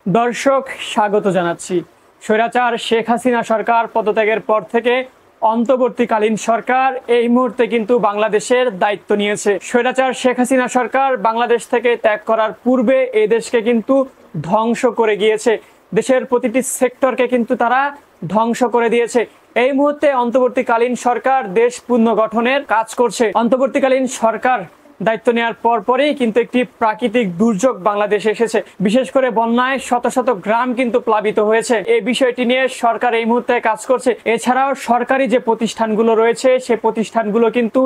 দর্শক স্বাগত জানাচ্ছি। স্বৈরাচার শেখ হাসিনা সরকার পদত্যাগের পর থেকে অন্তর্বর্তীকালীন সরকার এই মুহূর্তে কিন্তু বাংলাদেশের দায়িত্ব নিয়েছে। স্বৈরাচার শেখ হাসিনা সরকার বাংলাদেশ থেকে ত্যাগ করার পূর্বে এই দেশকে কিন্তু ধ্বংস করে গিয়েছে। দেশের প্রতিটি সেক্টরকে কিন্তু তারা ধ্বংস করে দিয়েছে। এই মুহূর্তে অন্তর্বর্তীকালীন সরকার দেশ পুনর্গঠনের কাজ করছে। অন্তর্বর্তীকালীন সরকার দায়িত্ব নেওয়ার পরই কিন্তু একটি প্রাকৃতিক দুর্যোগ বাংলাদেশে এসেছে। বিশেষ করে বন্যায় শত শত গ্রাম কিন্তু প্লাবিত হয়েছে। এই বিষয়টি নিয়ে সরকার এই মুহূর্তে কাজ করছে। এছাড়াও সরকারি যে প্রতিষ্ঠানগুলো রয়েছে সে প্রতিষ্ঠানগুলো কিন্তু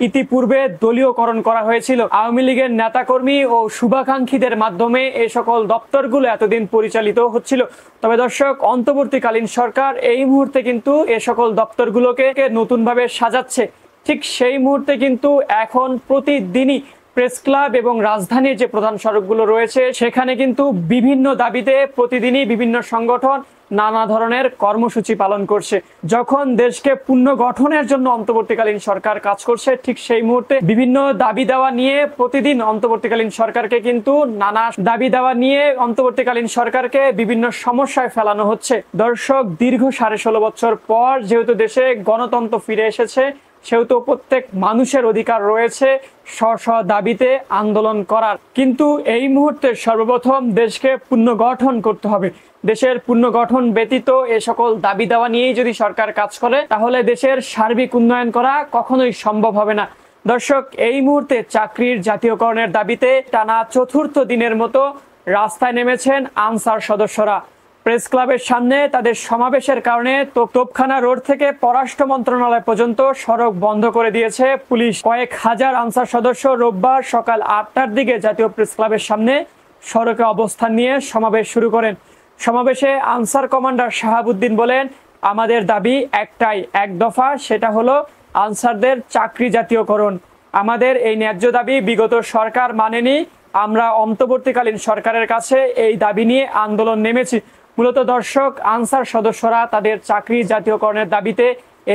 ইতিপূর্বে দলীয়করণ করা হয়েছিল। আওয়ামী লীগের নেতাকর্মী ও শুভাকাঙ্ক্ষীদের মাধ্যমে এই সকল দপ্তরগুলো এতদিন পরিচালিত হচ্ছিল। তবে দর্শক, অন্তর্বর্তীকালীন সরকার এই মুহূর্তে কিন্তু এ সকল দপ্তরগুলোকে নতুনভাবে সাজাচ্ছে। ঠিক সেই মুহূর্তে কিন্তু এখন প্রতিদিনই প্রেস ক্লাব এবং রাজধানীর যে প্রধান সড়কগুলো রয়েছে সেখানে কিন্তু বিভিন্ন দাবিতে প্রতিদিনই বিভিন্ন সংগঠন নানা ধরনের কর্মসূচি পালন করছে। যখন দেশকে পুনর্গঠনের জন্য অন্তর্বর্তীকালীন সরকার কাজ করছে, ঠিক সেই মুহূর্তে বিভিন্ন দাবি দেওয়া নিয়ে প্রতিদিন অন্তর্বর্তীকালীন সরকারকে কিন্তু নানা দাবি দেওয়া নিয়ে অন্তর্বর্তীকালীন সরকারকে বিভিন্ন সমস্যায় ফেলানো হচ্ছে। দর্শক, দীর্ঘ 16.5 বছর পর যেহেতু দেশে গণতন্ত্র ফিরে এসেছে, সেহেতু প্রত্যেক মানুষের অধিকার রয়েছে স্ব দাবিতে আন্দোলন করার। কিন্তু এই মুহূর্তে সর্বপ্রথম দেশকে পুনর্গঠন করতে হবে। দেশের পুনর্গঠন ব্যতীত এ সকল দাবি দেওয়া নিয়েই যদি সরকার কাজ করে তাহলে দেশের সার্বিক উন্নয়ন করা কখনোই সম্ভব হবে না। দর্শক, এই মুহূর্তে চাকরির জাতীয়করণের দাবিতে টানা 4র্থ দিনের মতো রাস্তায় নেমেছেন আনসার সদস্যরা। প্রেস ক্লাবের সামনে তাদের সমাবেশের কারণে তোপখানা রোড থেকে পররাষ্ট্র মন্ত্রণালয় পর্যন্ত সড়ক বন্ধ করে দিয়েছে পুলিশ। কয়েক হাজার আনসার সদস্য রোববার সকাল 8টার দিকে জাতীয় প্রেস ক্লাবের সামনে সড়কে অবস্থান নিয়ে সমাবেশ শুরু করেন। সমাবেশে আনসার কমান্ডার শাহাবুদ্দিন বলেন, আমাদের দাবি একটাই, এক দফা, সেটা হলো আনসারদের চাকরি জাতীয়করণ। আমাদের এই ন্যায্য দাবি বিগত সরকার মানেনি। আমরা অন্তর্বর্তীকালীন সরকারের কাছে এই দাবি নিয়ে আন্দোলন নেমেছি। মূলত দর্শক, আনসার সদস্যরা তাদের চাকরি জাতীয়করণের দাবিতে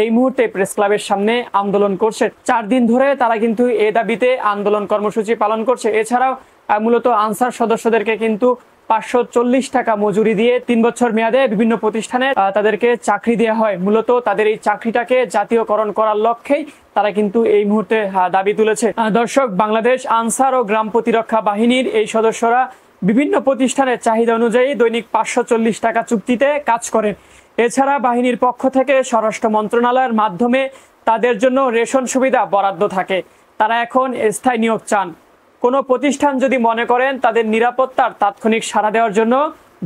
এই মুহূর্তে প্রেস ক্লাবের সামনে আন্দোলন করছে। 4 দিন ধরে তারা কিন্তু এই দাবিতে আন্দোলন কর্মসূচি পালন করছে। এছাড়াও মূলত আনসার সদস্যদেরকে কিন্তু 540 টাকা মজুরি দিয়ে 3 বছর মেয়াদে বিভিন্ন প্রতিষ্ঠানে তাদেরকে চাকরি দেওয়া হয়। মূলত তাদের এই চাকরিটাকে জাতীয়করণ করার লক্ষ্যেই তারা কিন্তু এই মুহূর্তে দাবি তুলেছে। দর্শক, বাংলাদেশ আনসার ও গ্রাম প্রতিরক্ষা বাহিনীর এই সদস্যরা বিভিন্ন প্রতিষ্ঠানের চাহিদা অনুযায়ী দৈনিক 540 টাকা চুক্তিতে কাজ করেন। এছাড়া বাহিনীর পক্ষ থেকে স্বরাষ্ট্র মন্ত্রণালয়ের মাধ্যমে তাদের জন্য রেশন সুবিধা বরাদ্দ থাকে। তারা এখন স্থায়ী নিয়োগ চান। কোনো প্রতিষ্ঠান যদি মনে করেন তাদের নিরাপত্তার তাৎক্ষণিক সাড়া দেওয়ার জন্য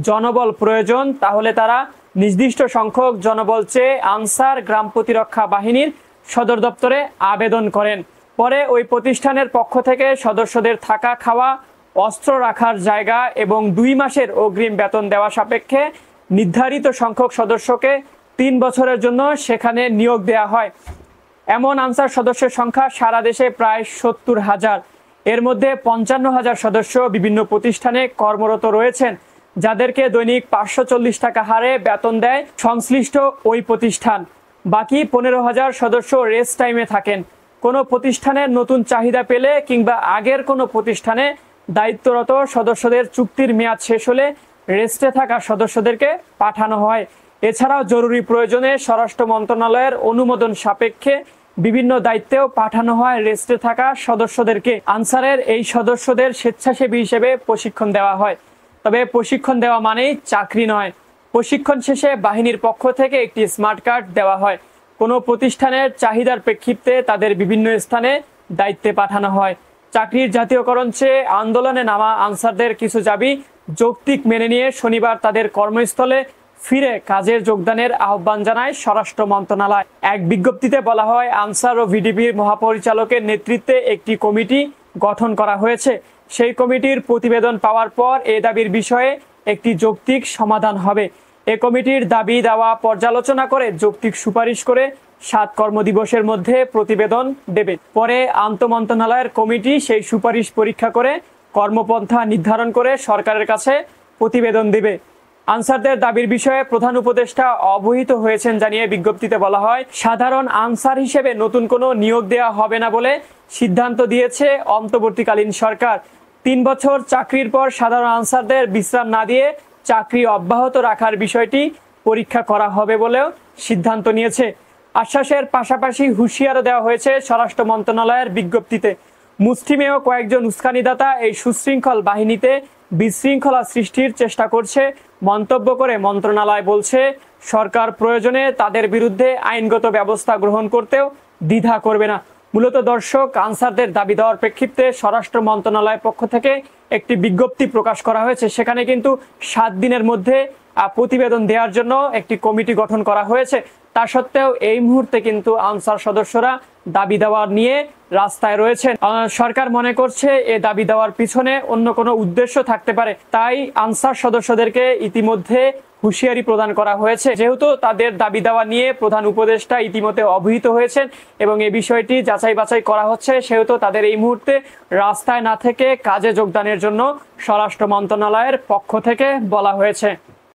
জনবল প্রয়োজন, তাহলে তারা নির্দিষ্ট সংখ্যক জনবল চেয়ে আনসার গ্রাম প্রতিরক্ষা বাহিনীর সদর দপ্তরে আবেদন করেন। পরে ওই প্রতিষ্ঠানের পক্ষ থেকে সদস্যদের থাকা, খাওয়া, অস্ত্র রাখার জায়গা এবং 2 মাসের অগ্রিম বেতন দেওয়া সাপেক্ষে নির্ধারিত সংখ্যক সদস্যকে 3 বছরের জন্য সেখানে নিয়োগ দেওয়া হয়। এমন আনসার সদস্যের সংখ্যা সারা দেশে প্রায় 70,000। এর মধ্যে 55,000 সদস্য বিভিন্ন প্রতিষ্ঠানে কর্মরত রয়েছেন, যাদেরকে দৈনিক 540 টাকা হারে বেতন দেয় সংশ্লিষ্ট ওই প্রতিষ্ঠান। বাকি 15,000 সদস্য রেস্ট টাইমে থাকেন। কোনো প্রতিষ্ঠানের নতুন চাহিদা পেলে কিংবা আগের কোনো প্রতিষ্ঠানে দায়িত্বরত সদস্যদের চুক্তির মেয়াদ শেষ হলে রেস্টে থাকা সদস্যদেরকে পাঠানো হয়। এছাড়াও জরুরি প্রয়োজনে স্বরাষ্ট্র মন্ত্রণালয়ের অনুমোদন সাপেক্ষে বিভিন্ন দায়িত্বেও পাঠানো হয় রেস্টে থাকা সদস্যদেরকে। আনসারের এই সদস্যদের স্বেচ্ছাসেবী হিসেবে প্রশিক্ষণ দেওয়া হয়। তবে প্রশিক্ষণ দেওয়া মানেই চাকরি নয়। প্রশিক্ষণ শেষে বাহিনীর পক্ষ থেকে একটি স্মার্ট কার্ড দেওয়া হয়। কোনো প্রতিষ্ঠানের চাহিদার প্রেক্ষিতে তাদের বিভিন্ন স্থানে দায়িত্বে পাঠানো হয়। চাকরির জাতীয়করণ চেয়ে আন্দোলনে নামা আনসারদের কিছু দাবি যৌক্তিক মেনে নিয়ে শনিবার তাদের কর্মস্থলে ফিরে কাজের যোগদানের আহ্বান জানায় স্বরাষ্ট্র মন্ত্রণালয়। এক বিজ্ঞপ্তিতে বলা হয়, আনসার ও ভিডিপির মহাপরিচালকের নেতৃত্বে একটি কমিটি গঠন করা হয়েছে। সেই কমিটির প্রতিবেদন পাওয়ার পর এ দাবির বিষয়ে একটি যৌক্তিক সমাধান হবে। এ কমিটির দাবি দেওয়া পর্যালোচনা করে যৌক্তিক সুপারিশ করে 7 কর্মদিবসের মধ্যে প্রতিবেদন দেবে। পরে আন্তঃমন্ত্রণালয়ের কমিটি সেই সুপারিশ পরীক্ষা করে কর্মপন্থা নির্ধারণ করে সরকারের কাছে প্রতিবেদন দেবে। আনসারদের দাবির বিষয়ে প্রধান উপদেষ্টা অবহিত হয়েছেন জানিয়ে বিজ্ঞপ্তিতে বলা হয়, সাধারণ আনসার হিসেবে নতুন কোনো নিয়োগ দেওয়া হবে না বলে সিদ্ধান্ত দিয়েছে অন্তর্বর্তীকালীন সরকার। 3 বছর চাকরির পর সাধারণ আনসারদের বিশ্রাম না দিয়ে চাকরি অব্যাহত রাখার বিষয়টি পরীক্ষা করা হবে বলেও সিদ্ধান্ত নিয়েছে। আশ্বাসের পাশাপাশি হুঁশিয়ারও দেওয়া হয়েছে স্বরাষ্ট্র মন্ত্রণালয়ের বিজ্ঞপ্তিতে। মুষ্টিমেয় কয়েকজন উস্কানিদাতা এই সুশৃঙ্খল বাহিনীতে বিশৃঙ্খলা সৃষ্টির চেষ্টা করছে মন্তব্য করে মন্ত্রণালয় বলছে, সরকার প্রয়োজনে তাদের বিরুদ্ধে আইনগত ব্যবস্থা গ্রহণ করতেও দ্বিধা করবে না। মূলত দর্শক, আনসারদের দাবি দেওয়ার প্রেক্ষিতে স্বরাষ্ট্র মন্ত্রণালয়ের পক্ষ থেকে একটি বিজ্ঞপ্তি প্রকাশ করা হয়েছে। সেখানে কিন্তু 7 দিনের মধ্যে প্রতিবেদন দেওয়ার জন্য একটি কমিটি গঠন করা হয়েছে। তা সত্ত্বেও এই মুহূর্তে কিন্তু আনসার সদস্যরা দাবি দেওয়া নিয়ে রাস্তায় রয়েছেন। সরকার মনে করছে এ দাবি দেওয়ার পিছনে অন্য কোনো উদ্দেশ্য থাকতে পারে, তাই আনসার সদস্যদেরকে ইতিমধ্যে হুঁশিয়ারি প্রদান করা হয়েছে। যেহেতু তাদের দাবি দেওয়া নিয়ে প্রধান উপদেষ্টা ইতিমধ্যে অবহিত হয়েছেন এবং এই বিষয়টি যাচাই বাছাই করা হচ্ছে, সেহেতু তাদের এই মুহূর্তে রাস্তায় না থেকে কাজে যোগদানের জন্য স্বরাষ্ট্র মন্ত্রণালয়ের পক্ষ থেকে বলা হয়েছে।